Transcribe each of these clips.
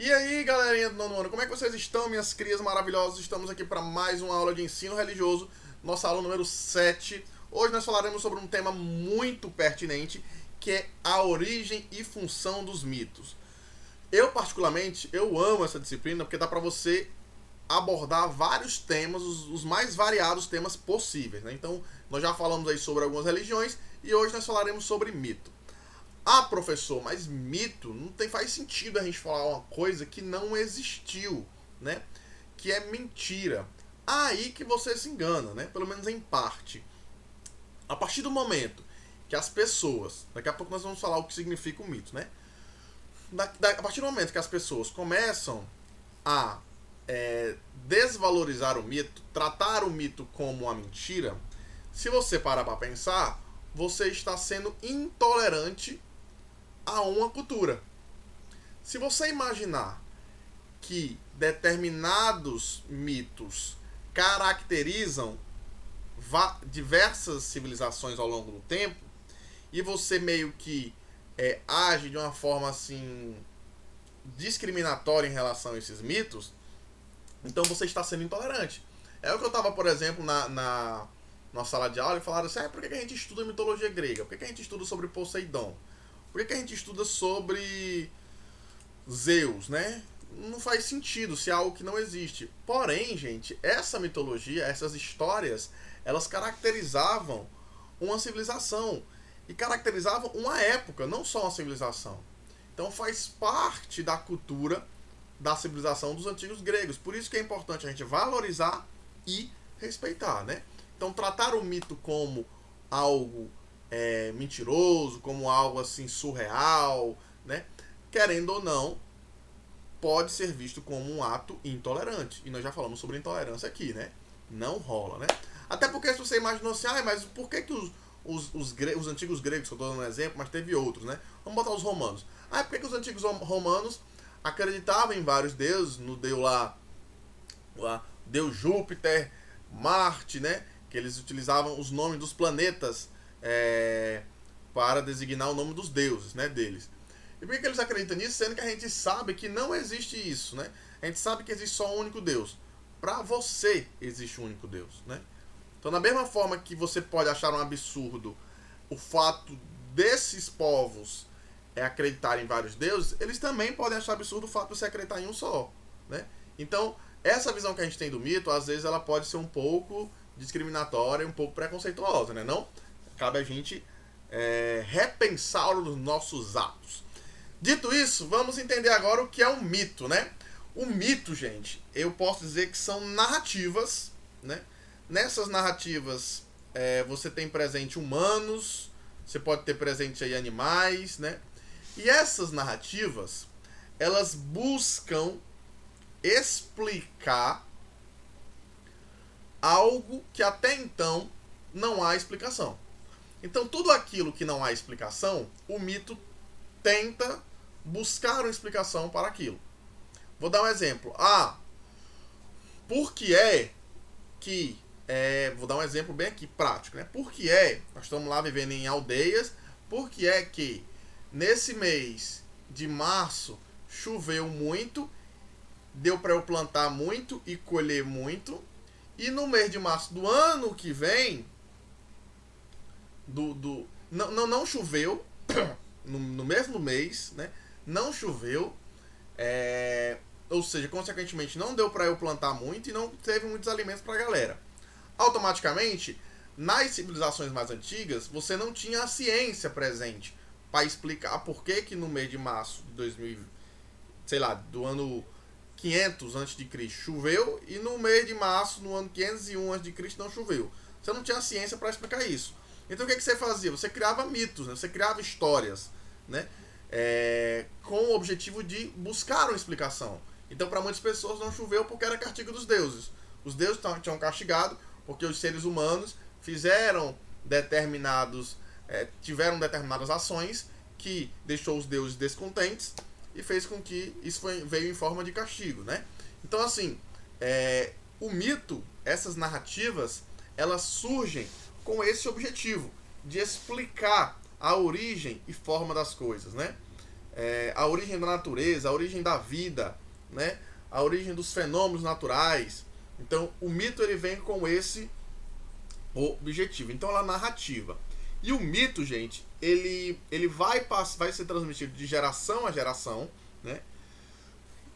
E aí, galerinha do nono ano, como é que vocês estão, minhas crias maravilhosas? Estamos aqui para mais uma aula de ensino religioso, nossa aula número 7. Hoje nós falaremos sobre um tema muito pertinente, que é a origem e função dos mitos. Eu, particularmente, eu amo essa disciplina porque dá para você abordar vários temas, os mais variados temas possíveis, né? Então, nós já falamos aí sobre algumas religiões e hoje nós falaremos sobre mito. Ah, professor, mas mito faz sentido a gente falar uma coisa que não existiu, né? Que é mentira. Aí que você se engana, né? Pelo menos em parte. A partir do momento que as pessoas, daqui a pouco nós vamos falar o que significa o mito, né? A partir do momento que as pessoas começam a desvalorizar o mito, tratar o mito como uma mentira, se você parar para pensar, você está sendo intolerante a uma cultura. Se você imaginar que determinados mitos caracterizam diversas civilizações ao longo do tempo e você meio que age de uma forma assim discriminatória em relação a esses mitos, então você está sendo intolerante. É o que eu estava, por exemplo, na sala de aula e falaram assim: por que a gente estuda mitologia grega? Por que a gente estuda sobre Poseidon? Por que a gente estuda sobre Zeus, né? Não faz sentido se é algo que não existe. Porém, gente, essa mitologia, essas histórias, elas caracterizavam uma civilização e caracterizavam uma época, não só uma civilização. Então faz parte da cultura da civilização dos antigos gregos. Por isso que é importante a gente valorizar e respeitar, né? Então tratar o mito como algo mentiroso, como algo assim surreal, né? Querendo ou não, pode ser visto como um ato intolerante. E nós já falamos sobre intolerância aqui, né? Não rola, né? Até porque se você imaginou assim, mas por que os antigos gregos, que eu estou dando um exemplo, mas teve outros, né? Vamos botar os romanos. Por que os antigos romanos acreditavam em vários deuses, no deus lá, Deus Júpiter, Marte, né? Que eles utilizavam os nomes dos planetas para designar o nome dos deuses, né, deles. E por que eles acreditam nisso, sendo que a gente sabe que não existe isso, né? A gente sabe que existe só um único Deus. Para você existe um único Deus, né? Então, da mesma forma que você pode achar um absurdo o fato desses povos acreditarem em vários deuses, eles também podem achar absurdo o fato de você acreditar em um só, né? Então, essa visão que a gente tem do mito, às vezes ela pode ser um pouco discriminatória, um pouco preconceituosa, né? Não? Cabe a gente repensar os nossos atos. Dito isso, vamos entender agora o que é um mito, né? O mito, gente, eu posso dizer que são narrativas, né? Nessas narrativas, você tem presente humanos, você pode ter presente aí animais, né? E essas narrativas, elas buscam explicar algo que até então não há explicação. Então, tudo aquilo que não há explicação, o mito tenta buscar uma explicação para aquilo. Vou dar um exemplo. Por que é que... vou dar um exemplo bem aqui, prático, né? Por que nós estamos lá vivendo em aldeias, por que é que nesse mês de março choveu muito, deu para eu plantar muito e colher muito, e no mês de março do ano que vem, não choveu, no mesmo mês, né? Não choveu, ou seja, consequentemente não deu para eu plantar muito e não teve muitos alimentos para a galera. Automaticamente, nas civilizações mais antigas, você não tinha a ciência presente para explicar por que no mês de março de 2000, sei lá, do ano 500 a.C. choveu e no mês de março, no ano 501 a.C. não choveu. Você não tinha ciência para explicar isso. Então o que você fazia? Você criava mitos, né? Você criava histórias, né? Com o objetivo de buscar uma explicação. Então para muitas pessoas não choveu porque era castigo dos deuses. Os deuses tinham castigado porque os seres humanos tiveram determinadas ações que deixou os deuses descontentes e fez com que isso veio em forma de castigo, né? Então assim, o mito, essas narrativas, elas surgem com esse objetivo de explicar a origem e forma das coisas, né? a origem da natureza, a origem da vida, né? A origem dos fenômenos naturais. Então, o mito ele vem com esse objetivo. Então, ela é narrativa. E o mito, gente, ele vai ser transmitido de geração a geração, né?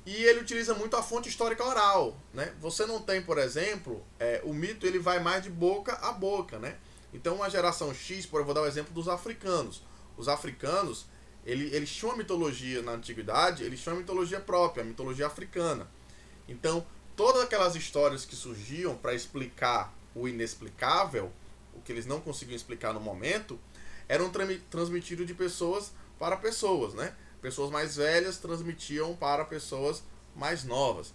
E ele utiliza muito a fonte histórica oral, né? Você não tem, por exemplo, o mito ele vai mais de boca a boca, né? Então, uma geração X, eu vou dar o exemplo dos africanos. Os africanos, eles tinham uma mitologia na antiguidade, eles tinham uma mitologia própria, a mitologia africana. Então, todas aquelas histórias que surgiam para explicar o inexplicável, o que eles não conseguiam explicar no momento, eram transmitidos de pessoas para pessoas, né? Pessoas mais velhas transmitiam para pessoas mais novas.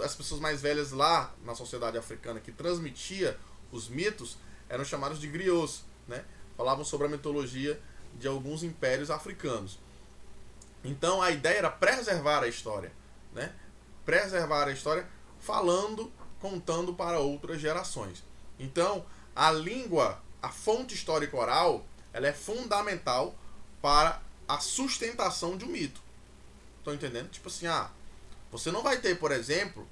As pessoas mais velhas lá na sociedade africana que transmitia os mitos eram chamados de griots, né? Falavam sobre a mitologia de alguns impérios africanos. Então a ideia era preservar a história, né? Preservar a história contando para outras gerações. Então a língua, a fonte histórica oral, ela é fundamental para a sustentação de um mito. Estão entendendo? Tipo assim, você não vai ter, por exemplo,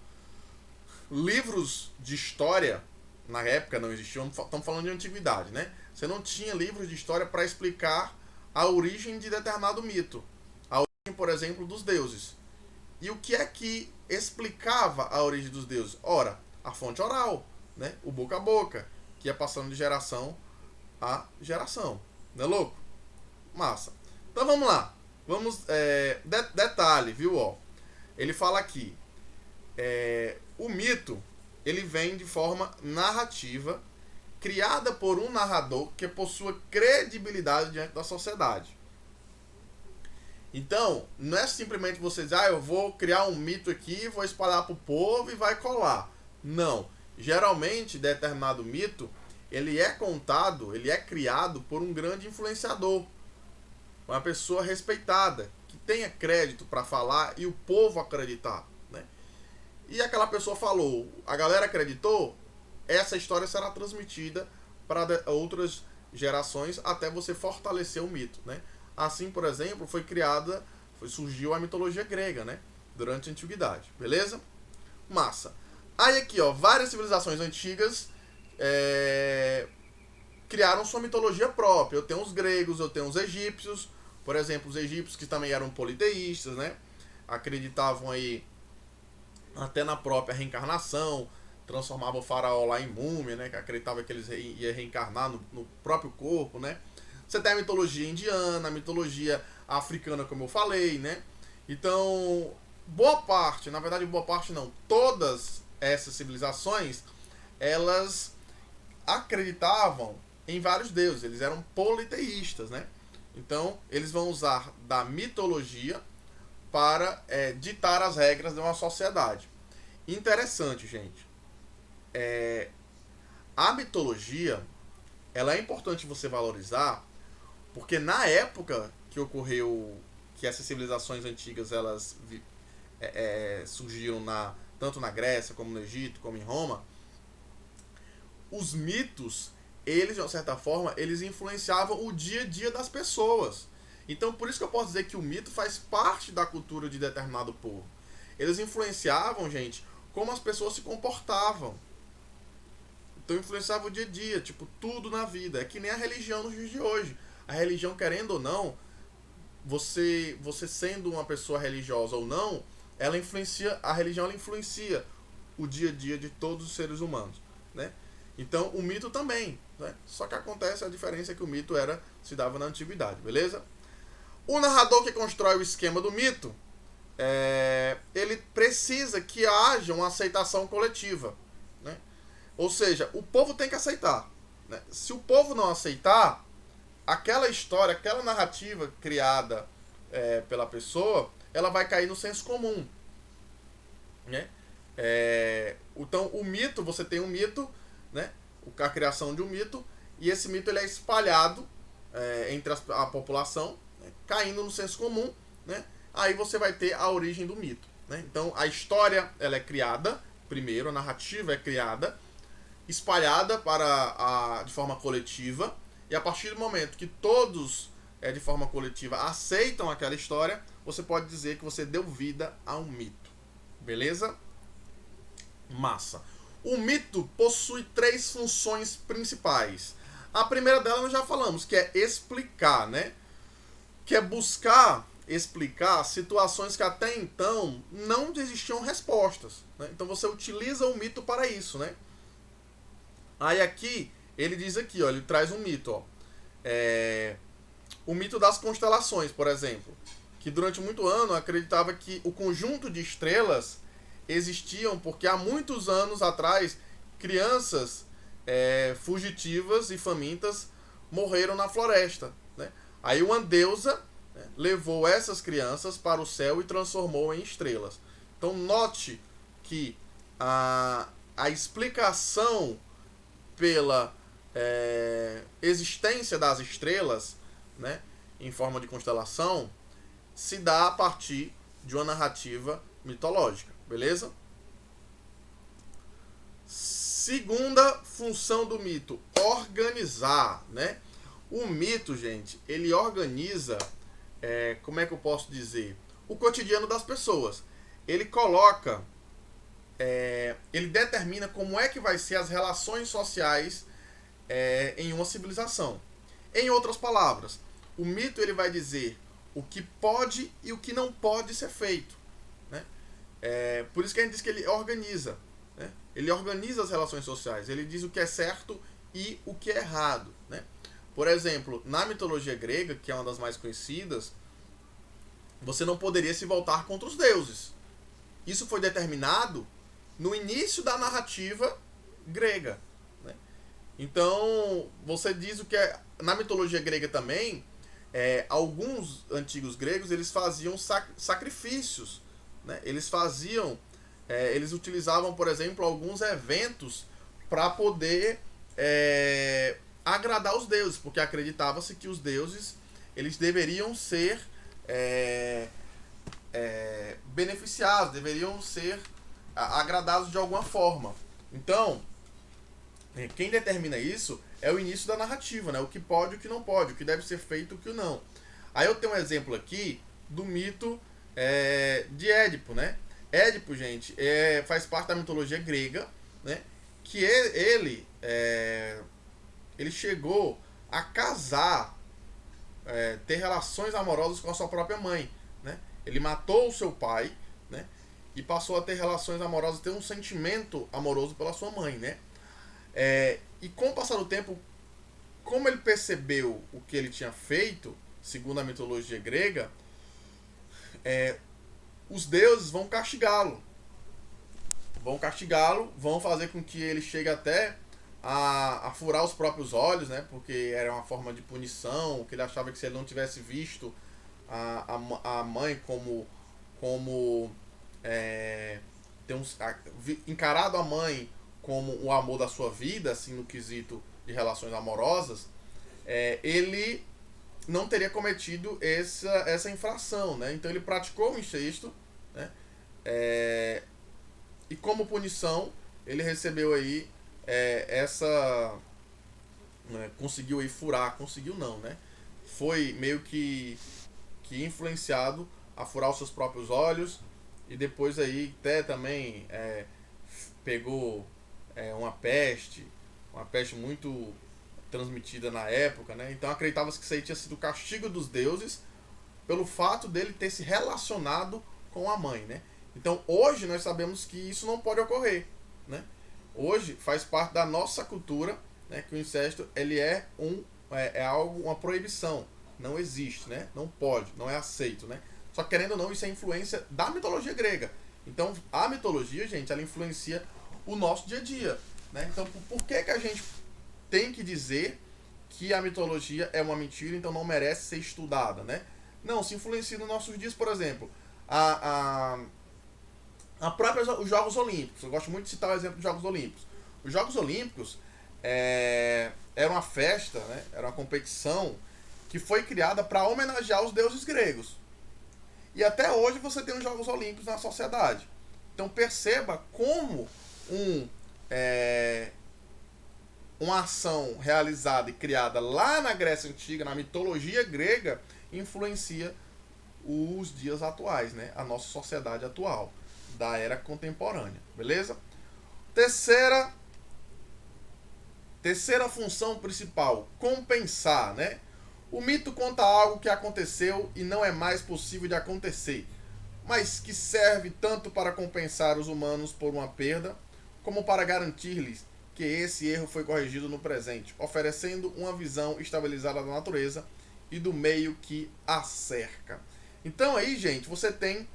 livros de história, na época não existiam, estamos falando de antiguidade, né? Você não tinha livros de história para explicar a origem de determinado mito. A origem, por exemplo, dos deuses. E o que é que explicava a origem dos deuses? Ora, a fonte oral, né? O boca a boca, que ia passando de geração a geração. Não é louco? Massa. Então vamos lá. Detalhe, viu? Ó. Ele fala aqui. O mito, ele vem de forma narrativa, criada por um narrador que possua credibilidade diante da sociedade. Então, não é simplesmente você dizer, eu vou criar um mito aqui, vou espalhar para o povo e vai colar. Não. Geralmente, determinado mito, ele é contado, ele é criado por um grande influenciador. Uma pessoa respeitada, que tenha crédito para falar e o povo acreditar, né? E aquela pessoa falou, a galera acreditou, essa história será transmitida para outras gerações até você fortalecer o mito, né? Assim, por exemplo, surgiu a mitologia grega, né? Durante a antiguidade, beleza? Massa. Aí aqui, ó, várias civilizações antigas criaram sua mitologia própria. Eu tenho os gregos, eu tenho os egípcios. Por exemplo, os egípcios que também eram politeístas, né? Acreditavam aí até na própria reencarnação, transformavam o faraó lá em múmia, né? Que acreditava que eles iam reencarnar no próprio corpo, né? Você tem a mitologia indiana, a mitologia africana, como eu falei, né? Então, boa parte não, todas essas civilizações, elas acreditavam em vários deuses, eles eram politeístas, né? Então, eles vão usar da mitologia para ditar as regras de uma sociedade. Interessante, gente. A mitologia, ela é importante você valorizar, porque na época que ocorreu, que essas civilizações antigas elas surgiram tanto na Grécia, como no Egito, como em Roma, os mitos, eles, de uma certa forma, eles influenciavam o dia a dia das pessoas. Então, por isso que eu posso dizer que o mito faz parte da cultura de determinado povo. Eles influenciavam, gente, como as pessoas se comportavam. Então, influenciava o dia a dia, tipo, tudo na vida. É que nem a religião nos dias de hoje. A religião, querendo ou não, você sendo uma pessoa religiosa ou não, a religião ela influencia o dia a dia de todos os seres humanos, né? Então, o mito também, né? Só que acontece a diferença é que o mito se dava na antiguidade, beleza? O narrador que constrói o esquema do mito, ele precisa que haja uma aceitação coletiva, né? Ou seja, o povo tem que aceitar, né? Se o povo não aceitar, aquela história, aquela narrativa criada pela pessoa, ela vai cair no senso comum, né? Então, o mito, você tem um mito, né? A criação de um mito, e esse mito ele é espalhado entre a população, né? Caindo no senso comum, né? Aí você vai ter a origem do mito, né? Então a história ela é criada primeiro, a narrativa é criada, espalhada de forma coletiva, e a partir do momento que todos de forma coletiva aceitam aquela história, você pode dizer que você deu vida a um mito. Beleza? Massa. O mito possui 3 funções principais. A primeira delas nós já falamos, que é explicar, né? Que é buscar explicar situações que até então não existiam respostas, né? Então você utiliza o mito para isso, né? Aí aqui, ele diz aqui, ó, ele traz um mito, ó. O mito das constelações, por exemplo, que durante muito ano acreditava que o conjunto de estrelas existiam porque há muitos anos atrás crianças fugitivas e famintas morreram na floresta, né? Aí uma deusa, né, levou essas crianças para o céu e transformou em estrelas. Então note que a explicação pela existência das estrelas, né, em forma de constelação, se dá a partir de uma narrativa mitológica, beleza? Segunda função do mito, organizar, né? O mito, gente, ele organiza, como é que eu posso dizer? O cotidiano das pessoas. Ele coloca, ele determina como é que vai ser as relações sociais em uma civilização. Em outras palavras, o mito ele vai dizer o que pode e o que não pode ser feito, né? Por isso que a gente diz que ele organiza, né? Ele organiza as relações sociais, ele diz o que é certo e o que é errado, né? Por exemplo, na mitologia grega, que é uma das mais conhecidas, você não poderia se voltar contra os deuses. Isso foi determinado no início da narrativa grega, né? Então, você diz o que é... Na mitologia grega também, alguns antigos gregos, eles faziam sacrifícios, né? Eles utilizavam, por exemplo, alguns eventos para poder agradar os deuses, porque acreditava-se que os deuses eles deveriam ser beneficiados, deveriam ser agradados de alguma forma. Então, quem determina isso é o início da narrativa, né? O que pode e o que não pode, o que deve ser feito e o que não. Aí eu tenho um exemplo aqui do mito de Édipo, né? Édipo, gente, faz parte da mitologia grega, né? Que ele chegou a casar, ter relações amorosas com a sua própria mãe, né? Ele matou o seu pai, né? E passou a ter relações amorosas, ter um sentimento amoroso pela sua mãe, né? E com o passar do tempo, como ele percebeu o que ele tinha feito, segundo a mitologia grega, os deuses vão castigá-lo. Vão fazer com que ele chegue até a furar os próprios olhos, né? Porque era uma forma de punição, que ele achava que se ele não tivesse visto a mãe encarado a mãe como o amor da sua vida, assim, no quesito de relações amorosas, ele não teria cometido essa infração, né? Então ele praticou o incesto, né? E como punição ele recebeu aí conseguiu aí furar, conseguiu não, né? Foi meio que influenciado a furar os seus próprios olhos, e depois aí até também pegou uma peste muito transmitida na época, né? Então acreditava-se que isso aí tinha sido o castigo dos deuses pelo fato dele ter se relacionado com a mãe, né? Então hoje nós sabemos que isso não pode ocorrer, né? Hoje faz parte da nossa cultura, né, que o incesto ele é algo, uma proibição, não existe, né? Não pode, não é aceito, né? Só que, querendo ou não, isso é influência da mitologia grega. Então a mitologia, gente, ela influencia o nosso dia a dia, né? Então por que a gente tem que dizer que a mitologia é uma mentira, então não merece ser estudada, né? Não, se influencia nos nossos dias, por exemplo, os Jogos Olímpicos. Eu gosto muito de citar o exemplo dos Jogos Olímpicos. Os Jogos Olímpicos era uma festa, né? Era uma competição que foi criada para homenagear os deuses gregos. E até hoje você tem os Jogos Olímpicos na sociedade. Então perceba como uma ação realizada e criada lá na Grécia Antiga, na mitologia grega, influencia os dias atuais, né? A nossa sociedade atual, da era contemporânea, beleza? Terceira função principal, compensar, né? O mito conta algo que aconteceu e não é mais possível de acontecer, mas que serve tanto para compensar os humanos por uma perda, como para garantir-lhes que esse erro foi corrigido no presente, oferecendo uma visão estabilizada da natureza e do meio que a cerca. Então aí, gente, você tem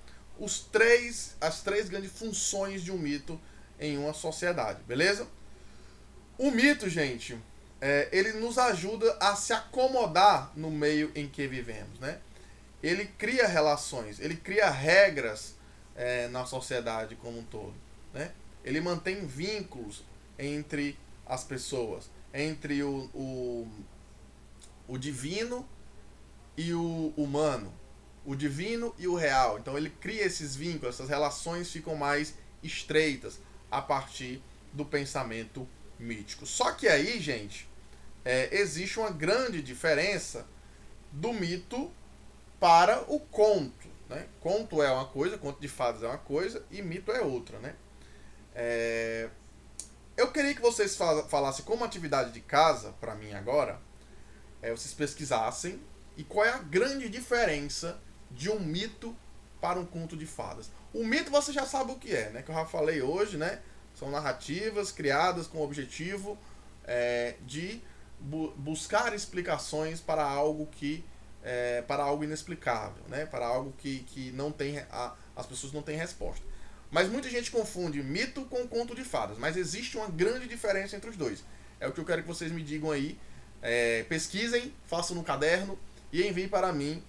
as três grandes funções de um mito em uma sociedade, beleza? O mito, gente, ele nos ajuda a se acomodar no meio em que vivemos, né? Ele cria relações, ele cria regras na sociedade como um todo, né? Ele mantém vínculos entre as pessoas, entre o divino e o humano, o divino e o real. Então ele cria esses vínculos, essas relações ficam mais estreitas a partir do pensamento mítico. Só que aí, gente, existe uma grande diferença do mito para o conto, né? Conto é uma coisa, conto de fadas é uma coisa e mito é outra, né? Eu queria que vocês falassem como atividade de casa, para mim agora, vocês pesquisassem e qual é a grande diferença de um mito para um conto de fadas. O mito você já sabe o que é, né? Que eu já falei hoje, né? São narrativas criadas com o objetivo de buscar explicações para algo para algo inexplicável, né? Para algo que não tem as pessoas não têm resposta. Mas muita gente confunde mito com conto de fadas, mas existe uma grande diferença entre os dois. É o que eu quero que vocês me digam aí. Pesquisem, façam no caderno e enviem para mim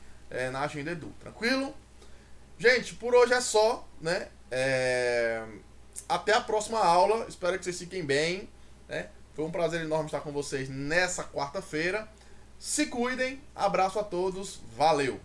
na Agenda Edu. Tranquilo? Gente, por hoje é só, né? Até a próxima aula. Espero que vocês fiquem bem, né? Foi um prazer enorme estar com vocês nessa quarta-feira. Se cuidem. Abraço a todos. Valeu!